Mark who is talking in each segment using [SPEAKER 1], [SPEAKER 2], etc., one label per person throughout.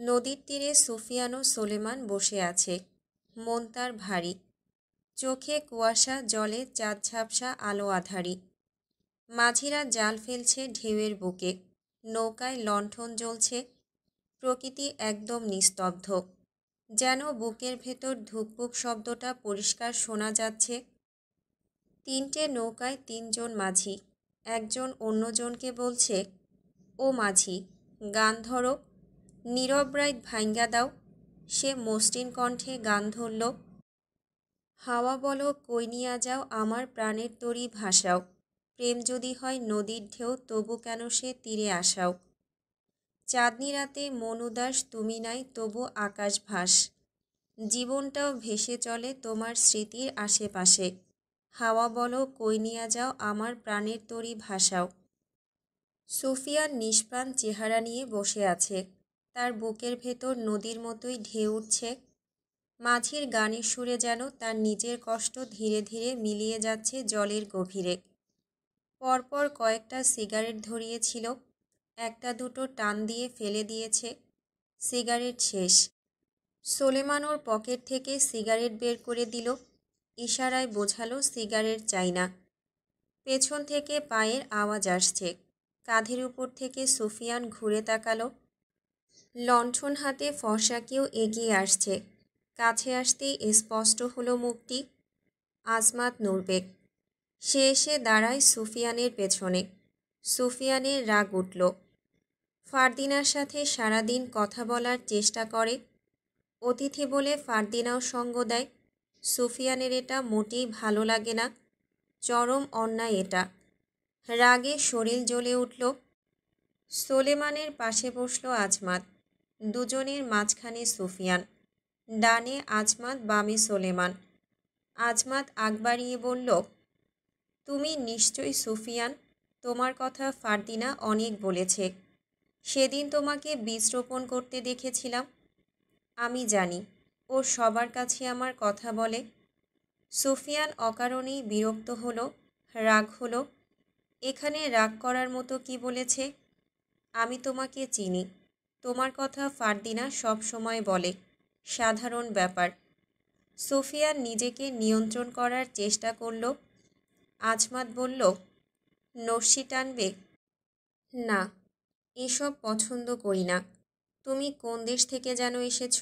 [SPEAKER 1] নদীর তীরে সুফিয়ান ও সোলেমান বসে আছে। মন তার ভারী, চোখে কুয়াশা, জলে চাঁদ ঝাপসা আলো আঁধারি। মাঝিরা জাল ফেলছে ঢেউয়ের বুকে, নৌকায় লণ্ঠন জ্বলছে। প্রকৃতি একদম নিস্তব্ধ, যেন বুকের ভেতর ধুকপুক শব্দটা পরিষ্কার শোনা যাচ্ছে। তিনটে নৌকায় তিনজন মাঝি, একজন অন্যজনকে বলছে, ও মাঝি, গান ধরো, নীরব রাত ভাঙ্গা দাও। সে মসৃণ কণ্ঠে গান ধরল, হাওয়া বলো কই নিয়া যাও, আমার প্রাণের তরী ভাসাও। প্রেম যদি হয় নদীর ঢেউ, তবু কেন সে তীরে আসাও। চাঁদনি রাতে মন উদাস, তুমি নাই তবু আকাশ ভাস। জীবনটাও ভেসে চলে তোমার স্মৃতির আশেপাশে। হাওয়া বলো কই নিয়া যাও, আমার প্রাণের তরী ভাসাও। সুফিয়ান নিষ্প্রাণ চেহারা নিয়ে বসে আছে। তার বুকের ভেতর নদীর মতোই ঢেউ উঠছে। মাঝির গানের সুরে যেন তার নিজের কষ্ট ধীরে ধীরে মিলিয়ে যাচ্ছে জলের গভীরে। পরপর কয়েকটা সিগারেট ধরিয়েছিল, একটা দুটো টান দিয়ে ফেলে দিয়েছে। সিগারেট শেষ। সোলেমান ওর পকেট থেকে সিগারেট বের করে দিল, ইশারায় বোঝালো সিগারেট চাই না। পেছন থেকে পায়ের আওয়াজ আসছে। কাঁধের উপর থেকে সুফিয়ান ঘুরে তাকালো। লণ্ঠন হাতে ফর্সা কেউ এগিয়ে আসছে। কাছে আসতেই স্পষ্ট হলো মুখটি, আজমাত নূরবেগ। সে এসে দাঁড়ায় সুফিয়ানের পেছনে। সুফিয়ানের রাগ উঠল। ফারদিনার সাথে সারাদিন কথা বলার চেষ্টা করে, অতিথি বলে ফারদিনাও সঙ্গ দেয়। সুফিয়ানের এটা মোটেই ভালো লাগে না, চরম অন্যায় এটা। রাগে শরীর জ্বলে উঠল। সোলেমানের পাশে বসল আজমাত, দুজনের মাঝখানে সুফিয়ান। ডানে আজমাত, বামে সোলেমান। আজমাত আগ বাড়িয়ে বলল, তুমি নিশ্চয়ই সুফিয়ান, তোমার কথা ফারদিনা অনেক বলেছে। সেদিন তোমাকে বীজ রোপণ করতে দেখেছিলাম। আমি জানি ও সবার কাছে আমার কথা বলে। সুফিয়ান অকারণেই বিরক্ত হলো, রাগ হলো। এখানে রাগ করার মতো কি বলেছে? আমি তোমাকে চিনি, তোমার কথা ফারদিনা সব সময় বলে, সাধারণ ব্যাপার। সুফিয়ান নিজেকে নিয়ন্ত্রণ করার চেষ্টা করল। আজমাত বলল, নস্যি টানবে? না, এসব পছন্দ করি না। তুমি কোন দেশ থেকে যেন এসেছ?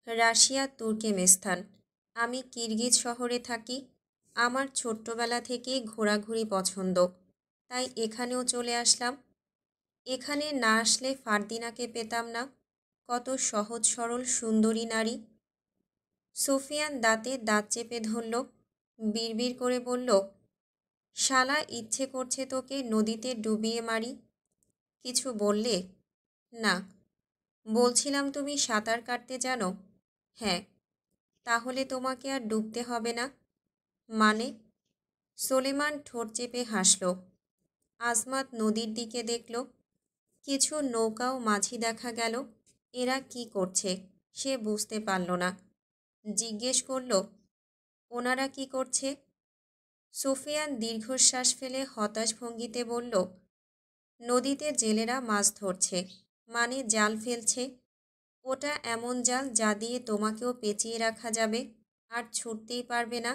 [SPEAKER 1] Russia, Turkmenistan. আমি কিরগিজ শহরে থাকি। আমার ছোট্টবেলা থেকেই ঘোরাঘুরি পছন্দ, তাই এখানেও চলে আসলাম। এখানে না আসলে ফারদিনাকে পেতাম না, কত সহজ সরল সুন্দরী নারী। সুফিয়ান দাঁতে দাঁত চেপে ধরল, বিড়বিড় করে বলল, শালা, ইচ্ছে করছে তোকে নদীতে ডুবিয়ে মারি। কিছু বললে? না। বলছিলাম তুমি সাঁতার কাটতে জানো? হ্যাঁ। তাহলে তোমাকে আর ডুবতে হবে না। মানে? সোলেমান ঠোঁট চেপে হাসল। আজমাত নদীর দিকে দেখল। কিছু নৌকা ও মাঝি দেখা গেল। এরা কি করছে সে বুঝতে পারল না। জিজ্ঞেস করল, ওনারা কি করছে? সুফিয়ান দীর্ঘশ্বাস ফেলে হতাশ ভঙ্গিতে বলল, নদীতে জেলেরা মাছ ধরছে, মানে জাল ফেলছে। ওটা এমন জাল যা দিয়ে তোমাকেও পেঁচিয়ে রাখা যাবে, আর ছুটতেই পারবে না।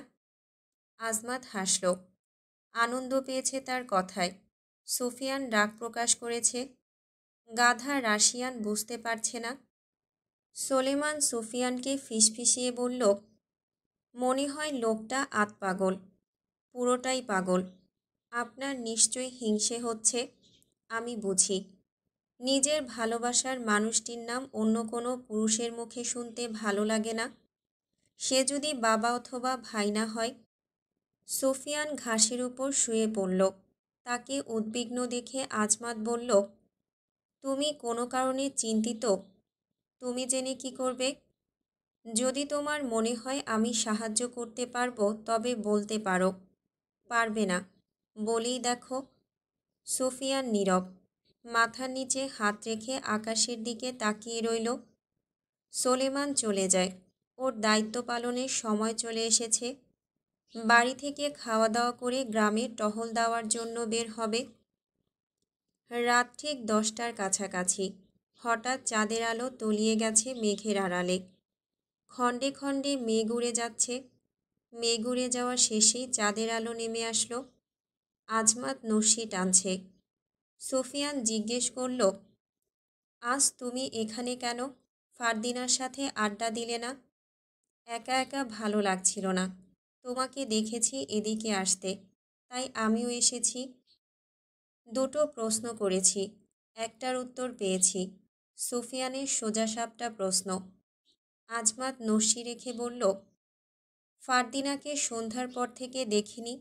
[SPEAKER 1] আজমাত হাসল, আনন্দ পেয়েছে তার কথায়। সুফিয়ান রাগ প্রকাশ করেছে। গাধা রাশিয়ান বুঝতে পারছে না। সোলেমান সুফিয়ানকে ফিসফিসিয়ে বলল, মনে হয় লোকটা আতপাগল, পুরোটাই পাগল। আপনার নিশ্চয়ই হিংসে হচ্ছে, আমি বুঝি। নিজের ভালোবাসার মানুষটির নাম অন্য কোনো পুরুষের মুখে শুনতে ভালো লাগে না, সে যদি বাবা অথবা ভাই না হয়। সুফিয়ান ঘাসের উপর শুয়ে পড়ল। তাকে উদ্বিগ্ন দেখে আজমাত বলল, তুমি কোনো কারণে চিন্তিত? তুমি জেনে কি করবে? যদি তোমার মনে হয় আমি সাহায্য করতে পারবো তবে বলতে পারো। পারবে না, বলেই দেখো। সুফিয়ান নীরব, মাথার নিচে হাত রেখে আকাশের দিকে তাকিয়ে রইল। সোলেমান চলে যায়। ওর দায়িত্ব পালনের সময় চলে এসেছে। বাড়ি থেকে খাওয়া দাওয়া করে গ্রামে টহল দেওয়ার জন্য বের হবে। রাত ঠিক 10টার কাছাকাছি। হঠাৎ চাঁদের আলো তলিয়ে গেছে মেঘের আড়ালে। খণ্ডে খণ্ডে মেঘ উড়ে যাচ্ছে। মেঘ উড়ে যাওয়া শেষেই চাঁদের আলো নেমে আসলো। আজমাত নস্যি টানছে। সুফিয়ান জিজ্ঞেস করল, আজ তুমি এখানে কেন? ফারদিনার সাথে আড্ডা দিলে না? একা একা ভালো লাগছিল না। তোমাকে দেখেছি এদিকে আসতে, তাই আমিও এসেছি। দুটো প্রশ্ন করেছি, একটার উত্তর পেয়েছি। সুফিয়ানের সোজাসাপটা প্রশ্ন। আজমাত নস্যি রেখে বলল, ফারদিনাকে সন্ধ্যার পর থেকে দেখিনি।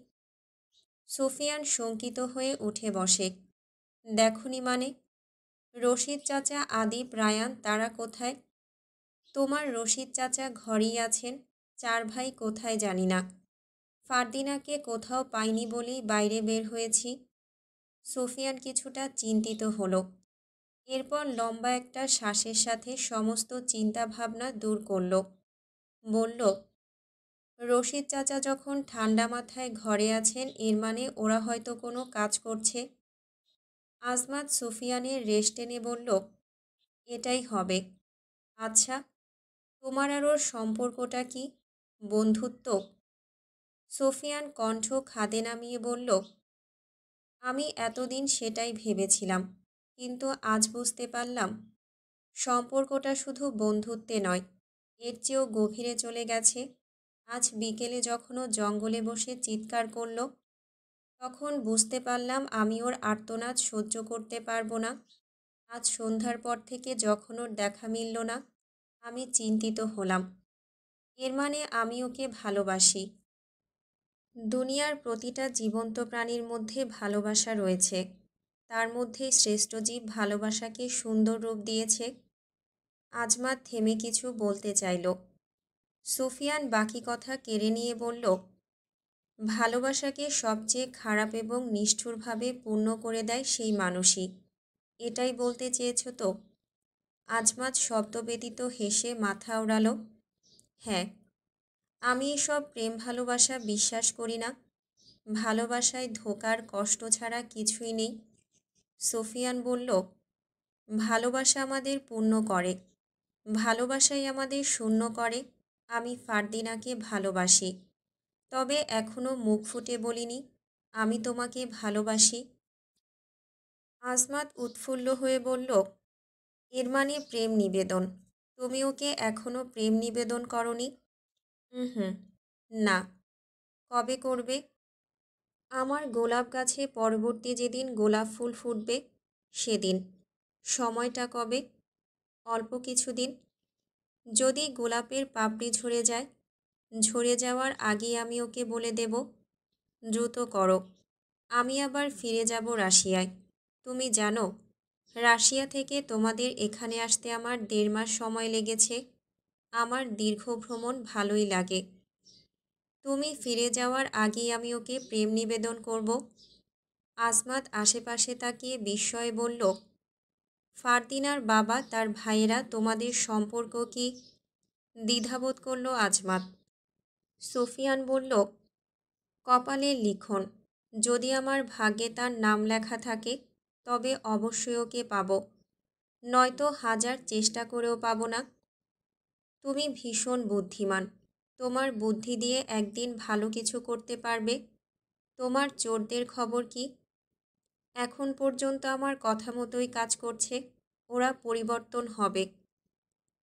[SPEAKER 1] সুফিয়ান শঙ্কিত হয়ে উঠে বসে। দেখনি মানে? রশিদ চাচা, আদিব, রায়ান তারা কোথায়? তোমার রশিদ চাচা ঘরেই আছেন, 4 ভাই কোথায় জানি না। ফারদিনাকে কোথাও পাইনি বলেই বাইরে বের হয়েছি। সুফিয়ান কিছুটা চিন্তিত হলো। এরপর লম্বা একটা শ্বাসের সাথে সমস্ত চিন্তা ভাবনা দূর করল। বলল, রশিদ চাচা যখন ঠান্ডা মাথায় ঘরে আছেন, এর মানে ওরা হয়তো কোনো কাজ করছে। আজমাত সুফিয়ানের রেশ টেনে বলল, এটাই হবে। আচ্ছা, তোমার আর ওর সম্পর্কটা কি? বন্ধুত্ব? সুফিয়ান কণ্ঠ খাদে নামিয়ে বলল, আমি এতদিন সেটাই ভেবেছিলাম, কিন্তু আজ বুঝতে পারলাম সম্পর্কটা শুধু বন্ধুত্বে নয়, এর চেয়েও গভীরে চলে গেছে। আজ বিকেলে যখন ও জঙ্গলে বসে চিৎকার করল, তখন বুঝতে পারলাম আমি ওর আর্তনাদ সহ্য করতে পারবো না। আজ সন্ধ্যার পর থেকে যখন ওর দেখা মিলল না, আমি চিন্তিত হলাম। এর মানে আমি ওকে ভালোবাসি। দুনিয়ার প্রতিটা জীবন্ত প্রাণীর মধ্যে ভালোবাসা রয়েছে। তার মধ্যে শ্রেষ্ঠ জীব ভালোবাসাকে সুন্দর রূপ দিয়েছে। আজমাত থেমে কিছু বলতে চাইল। সুফিয়ান বাকি কথা কেড়ে নিয়ে বলল, ভালোবাসাকে সবচেয়ে খারাপ এবং নিষ্ঠুরভাবে পূর্ণ করে দেয় সেই মানুষই। এটাই বলতে চেয়েছ তো? আজমাত শব্দব্যতীত হেসে মাথা ওড়াল। হ্যাঁ, আমি এসব প্রেম ভালোবাসা বিশ্বাস করি না। ভালোবাসায় ধোঁকার কষ্ট ছাড়া কিছুই নেই। সুফিয়ান বলল, ভালোবাসা আমাদের পূর্ণ করে, ভালোবাসাই আমাদের শূন্য করে। আমি ফারদিনাকে ভালোবাসি, তবে এখনও মুখ ফুটে বলিনি আমি তোমাকে ভালোবাসি। আজমাত উৎফুল্ল হয়ে বলল, এর মানে প্রেম নিবেদন। তুমি ওকে এখনও প্রেম নিবেদন করনি? হুম, না। কবে করবে? আমার গোলাপ গাছে পরবর্তী যেদিন গোলাপ ফুল ফুটবে সেদিন। সময়টা কবে? অল্প কিছুদিন। যদি গোলাপের পাপড়ি ঝরে যায়, ঝরে যাওয়ার আগেই আমি ওকে বলে দেব। দ্রুত করো, আমি আবার ফিরে যাব রাশিয়ায়। তুমি জানো, রাশিয়া থেকে তোমাদের এখানে আসতে আমার 1.5 মাস সময় লেগেছে। আমার দীর্ঘ ভ্রমণ ভালোই লাগে। তুমি ফিরে যাওয়ার আগেই আমি ওকে প্রেম নিবেদন করব। আজমাত আশেপাশে তাকিয়ে বিস্ময়ে বলল, ফারদিনার বাবা, তার ভাইয়েরা, তোমাদের সম্পর্ক কি? দ্বিধাবোধ করল আজমাত। সুফিয়ান বলল, কপালের লিখন। যদি আমার ভাগ্যে তার নাম লেখা থাকে, তবে অবশ্যই ওকে পাব, নয়তো 1000 চেষ্টা করেও পাব না। তুমি ভীষণ বুদ্ধিমান। তোমার বুদ্ধি দিয়ে একদিন ভালো কিছু করতে পারবে। তোমার চোরদের খবর কি? এখন পর্যন্ত আমার কথা মতোই কাজ করছে। ওরা পরিবর্তন হবে।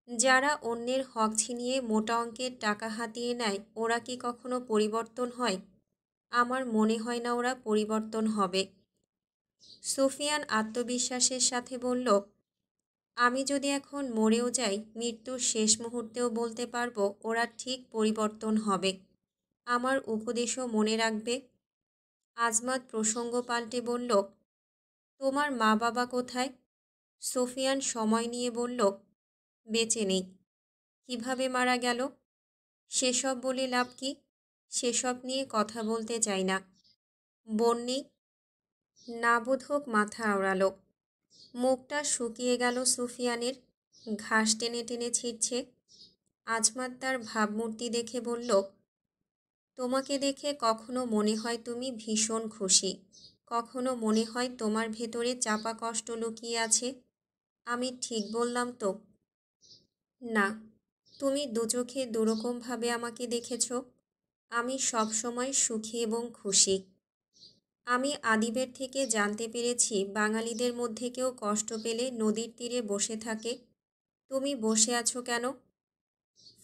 [SPEAKER 1] যারা অন্যের হক ছিনিয়ে মোটা অঙ্কের টাকা হাতিয়ে নেয়, ওরা কি কখনো পরিবর্তন হয়? আমার মনে হয় না ওরা পরিবর্তন হবে। সুফিয়ান আত্মবিশ্বাসের সাথে বলল, আমি যদি এখন মরেও যাই, মৃত্যুর শেষ মুহূর্তেও বলতে পারবো ওরা ঠিক পরিবর্তন হবে। আমার উপদেশও মনে রাখবে। আজমাত প্রসঙ্গ পাল্টে বলল, তোমার মা বাবা কোথায়? সুফিয়ান সময় নিয়ে বলল, বেঁচে নেই। কিভাবে মারা গেল? সেসব বলে লাভ কি? সেসব নিয়ে কথা বলতে চাই না। বোন নেই? নাবোধক মাথা আওড়াল। মুখটা শুকিয়ে গেল সুফিয়ানের, ঘাস টেনে টেনে ছিঁড়ছে। আজমাত তার ভাবমূর্তি দেখে বলল, তোমাকে দেখে কখনো মনে হয় তুমি ভীষণ খুশি, কখনো মনে হয় তোমার ভেতরে চাপা কষ্ট লুকিয়ে আছে। আমি ঠিক বললাম তো? না, তুমি দুচোখে দুরকমভাবে আমাকে দেখেছ। আমি সবসময় সুখী এবং খুশি। আমি আদিবের থেকে জানতে পেরেছি বাঙালিদের মধ্যে কেউ কষ্ট পেলে নদীর তীরে বসে থাকে। তুমি বসে আছো কেন?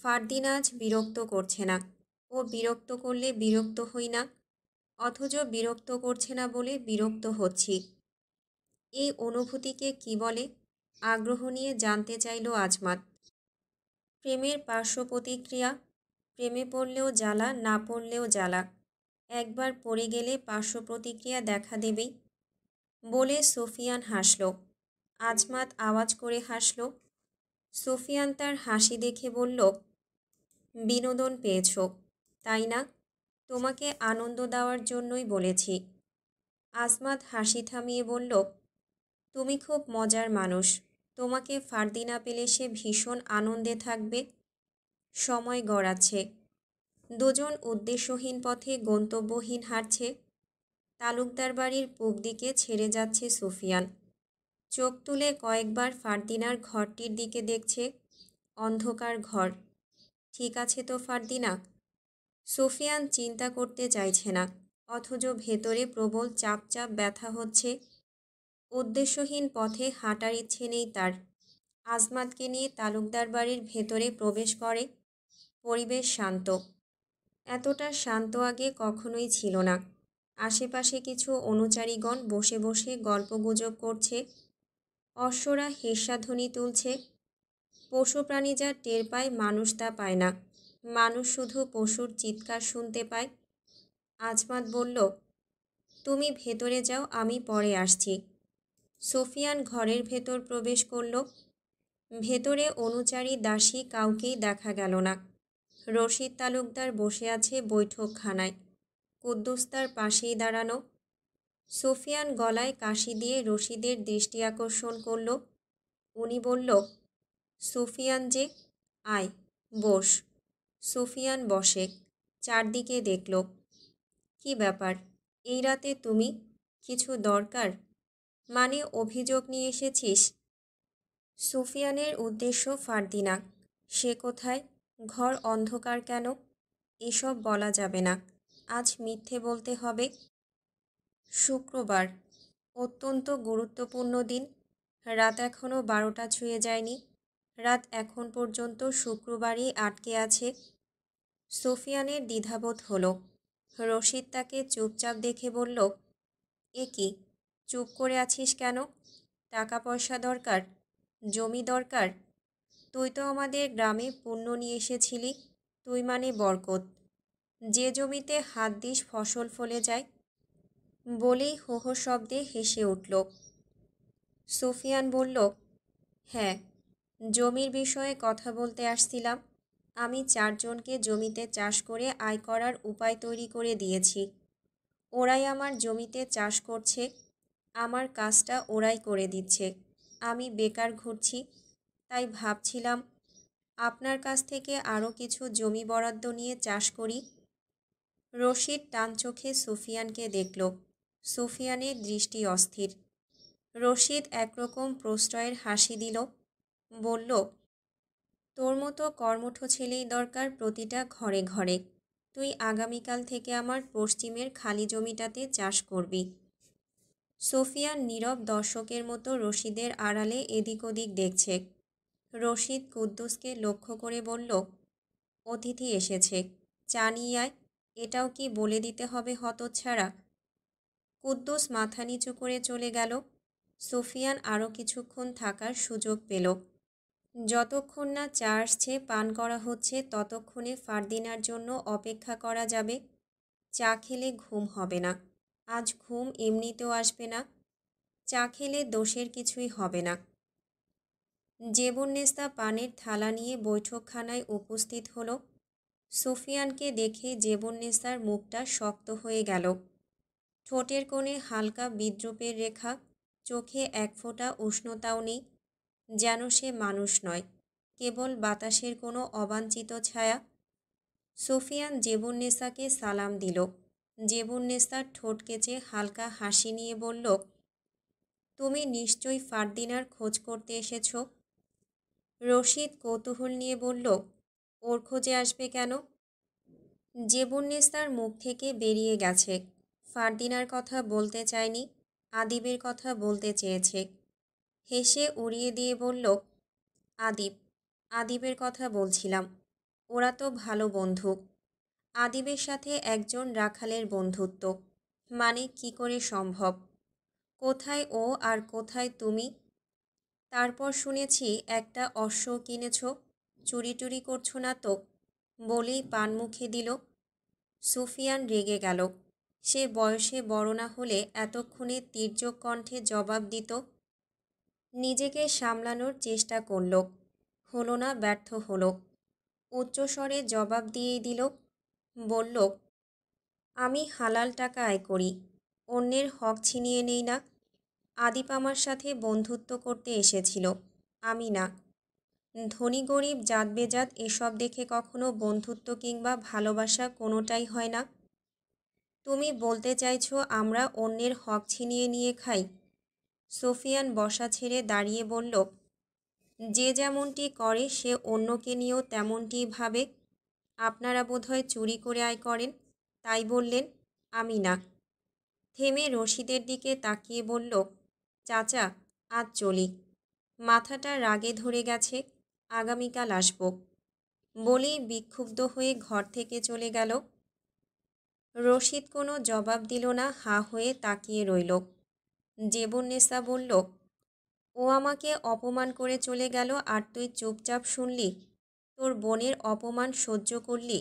[SPEAKER 1] ফারদিনা আজ বিরক্ত করছে না। ও বিরক্ত করলে বিরক্ত হই না, অথচ বিরক্ত করছে না বলে বিরক্ত হচ্ছি। এই অনুভূতিকে কি বলে? আগ্রহ নিয়ে জানতে চাইল আজমাত। প্রেমের পার্শ্ব প্রতিক্রিয়া। প্রেমে পড়লেও জ্বালা, না পড়লেও জ্বালা। একবার পড়ে গেলে পার্শ্ব প্রতিক্রিয়া দেখা দেবেই। বলে সুফিয়ান হাসল। আজমাত আওয়াজ করে হাসল। সুফিয়ান তার হাসি দেখে বলল, বিনোদন পেয়েছ, তাই না? তোমাকে আনন্দ দেওয়ার জন্যই বলেছি। আজমাত হাসি থামিয়ে বলল, তুমি খুব মজার মানুষ। তোমাকে ফারদিনা পেলে সে ভীষণ আনন্দে থাকবে। সময় গড়াচ্ছে। দুজন উদ্দেশ্যহীন পথে গন্তব্যহীন হাঁটছে। তালুকদার বাড়ির পূব দিকে ছেড়ে যাচ্ছে সুফিয়ান। চোখ তুলে কয়েকবার ফারদিনার ঘরটির দিকে দেখছে। অন্ধকার ঘর। ঠিক আছে তো ফারদিনা? সুফিয়ান চিন্তা করতে চাইছে না, অথচ ভেতরে প্রবল চাপ চাপ ব্যথা হচ্ছে। উদ্দেশ্যহীন পথে হাঁটার ইচ্ছে নেই তার। আজমাতকে নিয়ে তালুকদার বাড়ির ভেতরে প্রবেশ করে। পরিবেশ শান্ত। এতটা শান্ত আগে কখনোই ছিল না। আশেপাশে কিছু অনুচারীগণ বসে বসে গল্পগুজব করছে। অশ্বরা হেঁসাধ্বনি তুলছে। পশু প্রাণী যা টের পায় মানুষ তা পায় না। মানুষ শুধু পশুর চিৎকার শুনতে পায়। আজমাত বলল, তুমি ভেতরে যাও, আমি পরে আসছি। সুফিয়ান ঘরের ভেতর প্রবেশ করল। ভেতরে অনুচারী দাসী কাউকেই দেখা গেল না। রশিদ তালুকদার বসে আছে বৈঠকখানায়। কুদ্দুস তার পাশেই দাঁড়ানো। সুফিয়ান গলায় কাশি দিয়ে রশিদের দৃষ্টি আকর্ষণ করল। উনি বলল, সুফিয়ান যে, আয়, বস। সুফিয়ান বসে। চারদিকে দেখল। কি ব্যাপার, এই রাতে তুমি? কিছু দরকার? মানে অভিযোগ নিয়ে এসেছিস? সুফিয়ানের উদ্দেশ্য ফারদিনা। সে কোথায়? ঘর অন্ধকার কেন? এসব বলা যাবে না। আজ মিথ্যে বলতে হবে। শুক্রবার। অত্যন্ত গুরুত্বপূর্ণ দিন। রাত এখনও 12টা ছুঁয়ে যায়নি। রাত এখন পর্যন্ত শুক্রবারই আটকে আছে। সুফিয়ানের দ্বিধাবোধ হলো। রশিদ তাকে চুপচাপ দেখে বলল, এ কি, চুপ করে আছিস কেন? টাকা পয়সা দরকার? জমি দরকার? তুই তো আমাদের গ্রামে পুণ্য নিয়ে এসেছিলি। তুই মানে বরকত। যে জমিতে হাত দিস ফসল ফলে যায়। বলেই হো হো শব্দে হেসে উঠল। সুফিয়ান বলল, হ্যাঁ, জমির বিষয়ে কথা বলতে আসছিলাম। আমি 4 জনকে জমিতে চাষ করে আয় করার উপায় তৈরি করে দিয়েছি। ওরাই আমার জমিতে চাষ করছে। আমার কাজটা ওরাই করে দিচ্ছে। আমি বেকার ঘুরছি। তাই ভাবছিলাম আপনার কাছ থেকে আরও কিছু জমি বরাদ্দ নিয়ে চাষ করি। রশিদ টান চোখে সুফিয়ানকে দেখল। সুফিয়ানের দৃষ্টি অস্থির। রশিদ একরকম প্রশ্রয়ের হাসি দিল। বলল, তোর মতো কর্মঠ ছেলেই দরকার প্রতিটা ঘরে ঘরে। তুই আগামীকাল থেকে আমার পশ্চিমের খালি জমিটাতে চাষ করবি। সুফিয়ান নীরব দর্শকের মতো রশিদের আড়ালে এদিক ওদিক দেখছে। রশিদ কুদ্দুসকে লক্ষ্য করে বলল, অতিথি এসেছে, চা নিয়ে আয়। এটাও কি বলে দিতে হবে হতচ্ছাড়া? কুদ্দুস মাথা নিচু করে চলে গেল। সুফিয়ান আরও কিছুক্ষণ থাকার সুযোগ পেল। যতক্ষণ না চা আসছে, পান করা হচ্ছে, ততক্ষণে ফারদিনার জন্য অপেক্ষা করা যাবে। চা খেলে ঘুম হবে না। আজ ঘুম এমনিতেও আসবে না। চা খেলে দোষের কিছুই হবে না। জেবুন্নেসা পানের থালা নিয়ে বৈঠকখানায় উপস্থিত হলো। সুফিয়ানকে দেখে জেবুন্নেসার মুখটা শক্ত হয়ে গেল। ঠোঁটের কোণে হালকা বিদ্রূপের রেখা। চোখে এক ফোঁটা উষ্ণতাও নেই। যেন সে মানুষ নয়, কেবল বাতাসের কোনো অবাঞ্ছিত ছায়া। সুফিয়ান জেবুন্নেসাকে সালাম দিল। জেবুন্নেসা ঠোঁট কেচে হালকা হাসি নিয়ে বলল, তুমি নিশ্চয়ই ফারদিনার খোঁজ করতে এসেছ। রশিদ কৌতূহল নিয়ে বলল, ওর খোঁজে আসবে কেন? জেবুন্নেসার মুখ থেকে বেরিয়ে গেছে, ফারদিনার কথা বলতে চায়নি, আদিবের কথা বলতে চেয়েছে। হেসে উড়িয়ে দিয়ে বলল, আদিব, আদিবের কথা বলছিলাম। ওরা তো ভালো বন্ধু। আদিবের সাথে একজন রাখালের বন্ধুত্ব মানে কি করে সম্ভব? কোথায় ও আর কোথায় তুমি? তারপর শুনেছি একটা অশ্বও কিনেছ, চুরি টুরি করছো না তো? বলেই পান মুখে দিল। সুফিয়ান রেগে গেল। সে বয়সে বড় না হলে এতক্ষণে তীর্যক কণ্ঠে জবাব দিত। নিজেকে সামলানোর চেষ্টা করল, হলো না, ব্যর্থ হলো। উচ্চস্বরে জবাব দিয়েই দিল। বলল, আমি হালাল টাকা আয় করি, অন্যের হক ছিনিয়ে নেই না। আদিপ আমার সাথে বন্ধুত্ব করতে এসেছিল, আমি না। ধনী গরিব জাত বেজাত এসব দেখে কখনো বন্ধুত্ব কিংবা ভালোবাসা কোনোটাই হয় না। তুমি বলতে চাইছো আমরা অন্যের হক ছিনিয়ে নিয়ে খাই? সুফিয়ান বসা ছেড়ে দাঁড়িয়ে বলল, যে যেমনটি করে সে অন্যকে নিয়েও তেমনটি ভাবে। আপনারা বোধহয় চুরি করে আয় করেন, তাই বললেন, আমি না। থেমে রশিদের দিকে তাকিয়ে বলল, চাচা, আজ চলি। মাথাটা রাগে ধরে গেছে, আগামীকাল আসব। বলেই বিক্ষুব্ধ হয়ে ঘর থেকে চলে গেল। রশিদ কোনো জবাব দিল না, হাঁ হয়ে তাকিয়ে রইল। জেবুন্নেসা বলল, ও আমাকে অপমান করে চলে গেল আর তুই চুপচাপ শুনলি? তোর বোনের অপমান সহ্য করলি?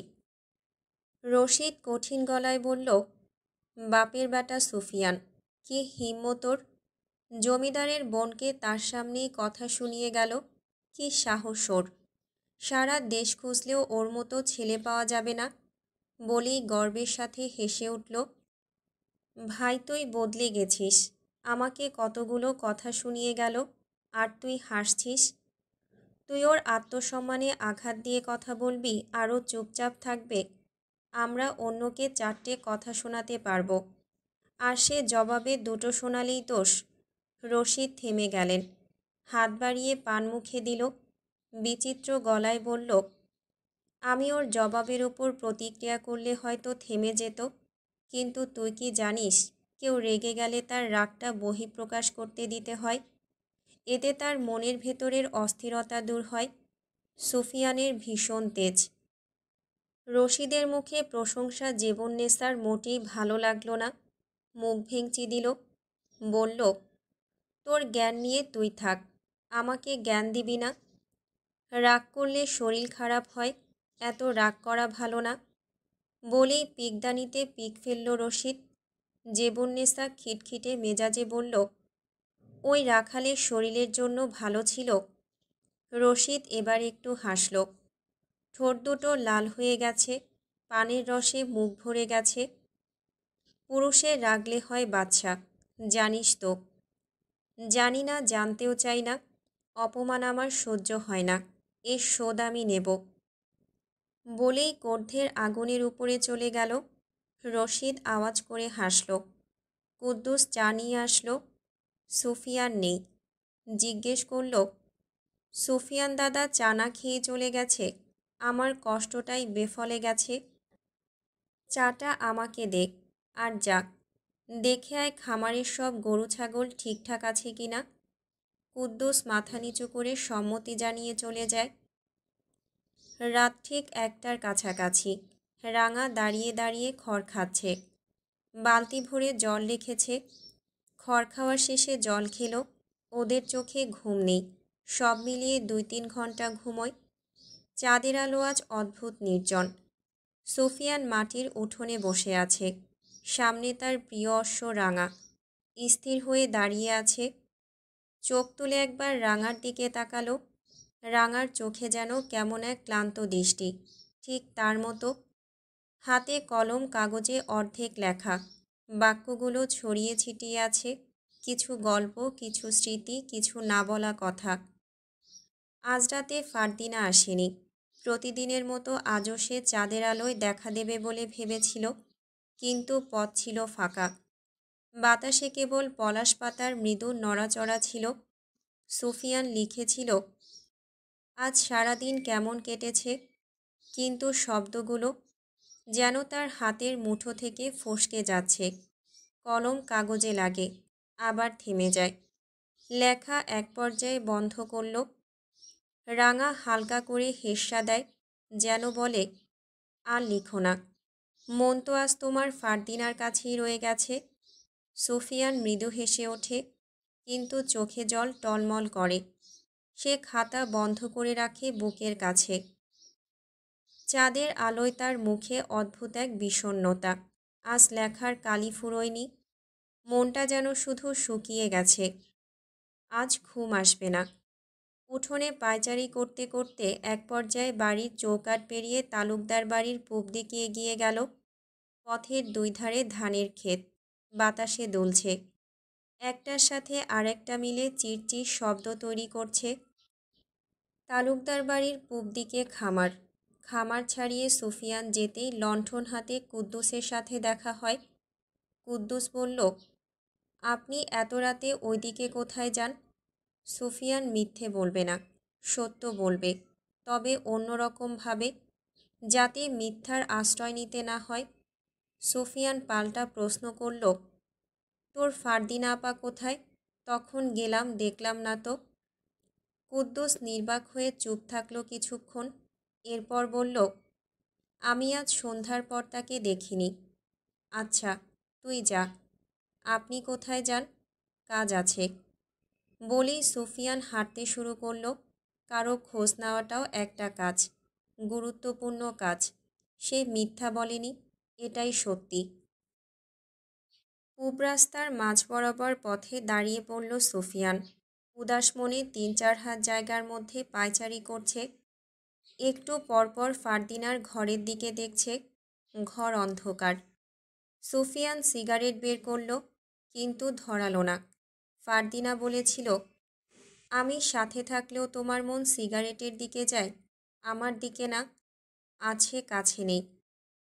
[SPEAKER 1] রশিদ কঠিন গলায় বলল, বাপের বেটা সুফিয়ান, কি হিম্মত ওর! জমিদারের বোনকে তার সামনেই কথা শুনিয়ে গেল। কি সাহস ওর! সারা দেশ খুঁজলেও ওর মতো ছেলে পাওয়া যাবে না। বলেই গর্বের সাথে হেসে উঠল। ভাই, তুই বদলে গেছিস। আমাকে কতগুলো কথা শুনিয়ে গেল, আর তুই হাসছিস? তুই ওর আত্মসম্মানে আঘাত দিয়ে কথা বলবি আরও চুপচাপ থাকবে? আমরা অন্যকে 4টে কথা শোনাতে পারবো, আর সে জবাবে 2টো শোনালেই দোষ? রশিদ থেমে গেলেন, হাত বাড়িয়ে পান মুখে দিল। বিচিত্র গলায় বলল, আমি ওর জবাবের ওপর প্রতিক্রিয়া করলে হয়তো থেমে যেত, কিন্তু তুই কি জানিস কেউ রেগে গেলে তার রাগটা বহিঃপ্রকাশ করতে দিতে হয়? এতে তার মনের ভেতরের অস্থিরতা দূর হয়। সুফিয়ানের ভীষণ তেজ। রশিদের মুখে প্রশংসা জেবুন্নেসার মোটেই ভালো লাগলো না। মুখ ভেঙচি দিল। বলল, তোর জ্ঞান নিয়ে তুই থাক, আমাকে জ্ঞান দিবি না। রাগ করলে শরীর খারাপ হয়, এত রাগ করা ভালো না। বলেই পিকদানিতে পিক ফেলল রশিদ। জেবুন্নেসা খিটখিটে মেজাজে বলল, ওই রাখালের শরীরের জন্য ভালো ছিল? রশিদ এবার একটু হাসল। ঠোঁট দুটো লাল হয়ে গেছে, পানের রসে মুখ ভরে গেছে। পুরুষের রাগলে হয় বাচ্চা, জানিস তো? জানি না, জানতেও চাই না। অপমান আমার সহ্য হয় না, এর শোধ আমি নেব। বলেই কর্ধের আগুনের উপরে চলে গেল। রশিদ আওয়াজ করে হাসল। কুদ্দুস চা নিয়ে আসলো। সুফিয়ান নেই। জিজ্ঞেস করল, সুফিয়ান দাদা চা না খেয়ে চলে গেছে? আমার কষ্টটাই বেফলে গেছে। চাটা আমাকে দেখ, আর যাক, দেখে আয় খামারের সব গরু ছাগল ঠিকঠাক আছে কিনা। কুদ্দুস মাথা নিচু করে সম্মতি জানিয়ে চলে যায়। রাত ঠিক 1টার কাছাকাছি। রাঙা দাঁড়িয়ে দাঁড়িয়ে খড় খাচ্ছে। বালতি ভরে জল রেখেছে। খড় খাওয়া শেষে জল খেলো। ওদের চোখে ঘুম নেই, সব মিলিয়ে 2-3 ঘন্টা ঘুমোয়। চাঁদের আলো আজ অদ্ভুত নির্জন। সুফিয়ান মাটির উঠোনে বসে আছে। সামনে তার প্রিয় অশ্ব রাঙা স্থির হয়ে দাঁড়িয়ে আছে। চোখ তুলে একবার রাঙার দিকে তাকালো। রাঙার চোখে যেন কেমন এক ক্লান্ত দৃষ্টি, ঠিক তার মতো। হাতে কলম, কাগজে অর্ধেক লেখা। বাক্যগুলো ছড়িয়ে ছিটিয়ে আছে, কিছু গল্প, কিছু স্মৃতি, কিছু না বলা কথা। আজ রাতে ফারদিনা আসেনি। প্রতিদিনের মতো আজও সে চাঁদের আলোয় দেখা দেবে বলে ভেবেছিল, কিন্তু পথ ছিল ফাঁকা। বাতাসে কেবল পলাশ পাতার মৃদু নড়াচড়া ছিল। সুফিয়ান লিখেছিল, আজ সারাদিন কেমন কেটেছে, কিন্তু শব্দগুলো যেন তার হাতের মুঠো থেকে ফসকে যাচ্ছে। কলম কাগজে লাগে, আবার থেমে যায়। লেখা এক পর্যায়ে বন্ধ করল। রাঙা হালকা করে হেসা দেয়, যেন বলে, আর লিখো না, মন তো আজ তোমার ফারদিনার কাছেই রয়ে গেছে। সুফিয়ান মৃদু হেসে ওঠে, কিন্তু চোখে জল টলমল করে। সে খাতা বন্ধ করে রাখে বুকের কাছে। চাঁদের আলোয় তার মুখে অদ্ভুত এক বিষণ্ণতা। আজ লেখার কালি ফুরোয়নি, মনটা যেন শুধু শুকিয়ে গেছে। আজ ঘুম আসবে না। উঠোনে পায়চারি করতে করতে এক পর্যায়ে বাড়ির চৌকাঠ পেরিয়ে তালুকদার বাড়ির পূব দিকে এগিয়ে গেল। পথের দুই ধারে ধানের ক্ষেত, বাতাসে দুলছে। একটার সাথে আরেকটা মিলে চিরচির শব্দ তৈরি করছে। তালুকদার বাড়ির পূব দিকে খামার। খামার ছাড়িয়ে সুফিয়ান যেতেই লণ্ঠন হাতে কুদ্দুসের সাথে দেখা হয়। কুদ্দুস বলল, আপনি এত রাতে ওইদিকে কোথায় যান? সুফিয়ান মিথ্যে বলবে না, সত্য বলবে, তবে অন্যরকমভাবে, যাতে মিথ্যার আশ্রয় নিতে না হয়। সুফিয়ান পাল্টা প্রশ্ন করল, তোর ফারদিনা আপা কোথায়? তখন গেলাম, দেখলাম না তো। কুদ্দুস নির্বাক হয়ে চুপ থাকল কিছুক্ষণ, এরপর বলল, আমি আজ সন্ধ্যার পর তাকে দেখিনি। আচ্ছা, তুই যা। আপনি কোথায় যান? কাজ আছে। বলেই সুফিয়ান হাঁটতে শুরু করল। কারো খোঁজ নেওয়াটাও একটা কাজ, গুরুত্বপূর্ণ কাজ। সে মিথ্যা বলেনি, এটাই সত্যি। পূব রাস্তার মাঝ বরাবর পথে দাঁড়িয়ে পড়ল সুফিয়ান। উদাস মনে ৩-৪ হাত জায়গার মধ্যে পায়চারি করছে। একটু পরপর ফারদিনার ঘরের দিকে দেখছে। ঘর অন্ধকার। সুফিয়ান সিগারেট বের করল, কিন্তু ধরালো না। ফারদিনা বলেছিল, আমি সাথে থাকলেও তোমার মন সিগারেটের দিকে যায়, আমার দিকে না। আছে, কাছে নেই।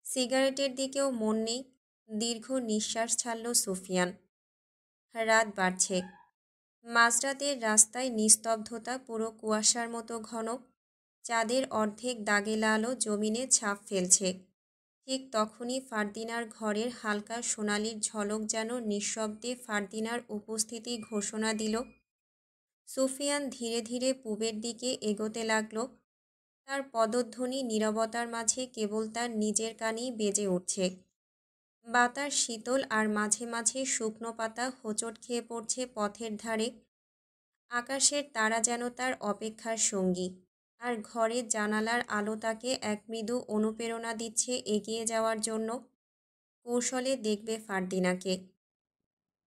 [SPEAKER 1] সিগারেটের দিকেও মন নেই। দীর্ঘ নিঃশ্বাস ছাড়ল সুফিয়ান। রাত বাড়ছে। মাঝরাতের রাস্তায় নিস্তব্ধতা পুরো কুয়াশার মতো ঘন। চাঁদের অর্ধেক দাগেলা আলো জমিনে ছাপ ফেলছে। ঠিক তখনই ফারদিনার ঘরের হালকা সোনালির ঝলক যেন নিঃশব্দে ফারদিনার উপস্থিতি ঘোষণা দিল। সুফিয়ান ধীরে ধীরে পূবের দিকে এগোতে লাগল। তার পদধ্বনি নীরবতার মাঝে কেবল তার নিজের কানেই বেজে উঠছে। বাতাস শীতল, আর মাঝে মাঝে শুকনো পাতা হোঁচট খেয়ে পড়ছে পথের ধারে। আকাশের তারা যেন তার অপেক্ষার সঙ্গী, আর ঘরের জানালার আলো তাকে এক মৃদু অনুপ্রেরণা দিচ্ছে এগিয়ে যাওয়ার জন্য। কৌশলে দেখবে ফারদিনাকে।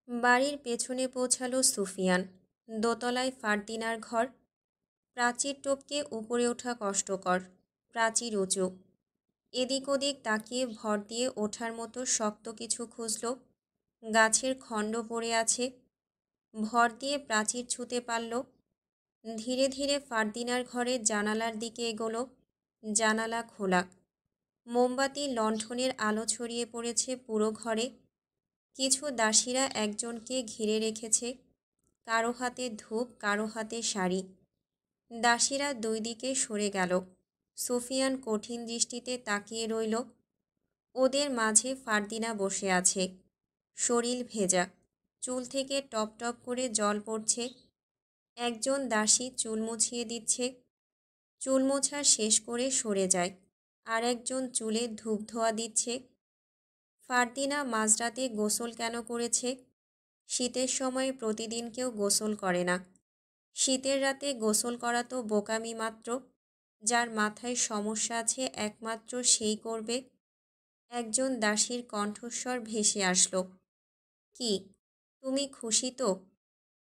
[SPEAKER 1] বাড়ির পেছনে পৌঁছালো সুফিয়ান। দোতলায় ফারদিনার ঘর। প্রাচীর টপকে উপরে ওঠা কষ্টকর। প্রাচীর উঁচু। এদিক ওদিক তাকিয়ে ভর দিয়ে ওঠার মতো শক্ত কিছু খুঁজল। গাছের খণ্ড পড়ে আছে। ভর দিয়ে প্রাচীর ছুঁতে পারল। ধীরে ধীরে ফারদিনার ঘরের জানালার দিকে এগোলো। জানালা খোলা। মোমবাতি লণ্ঠনের আলো ছড়িয়ে পড়েছে পুরো ঘরে। কিছু দাসীরা একজনকে ঘিরে রেখেছে। কারো হাতে ধূপ, কারো হাতে শাড়ি। দাসীরা দুই দিকে সরে গেল। সুফিয়ান কঠিন দৃষ্টিতে তাকিয়ে রইল। ওদের মাঝে ফারদিনা বসে আছে। শরীর ভেজা, চুল থেকে টপ টপ করে জল পড়ছে। একজন দাসী চুল মুছিয়ে দিচ্ছে। চুল মোছা শেষ করে সরে যায়। আর একজন চুলে ধূপ ধোয়া দিচ্ছে। ফারদিনা মাঝরাতে গোসল কেন করেছে? শীতের সময় প্রতিদিন কেউ গোসল করে না। শীতের রাতে গোসল করা তো বোকামি মাত্র। যার মাথায় সমস্যা আছে একমাত্র সেই করবে। একজন দাসীর কণ্ঠস্বর ভেসে আসলো, কি তুমি খুশি তো?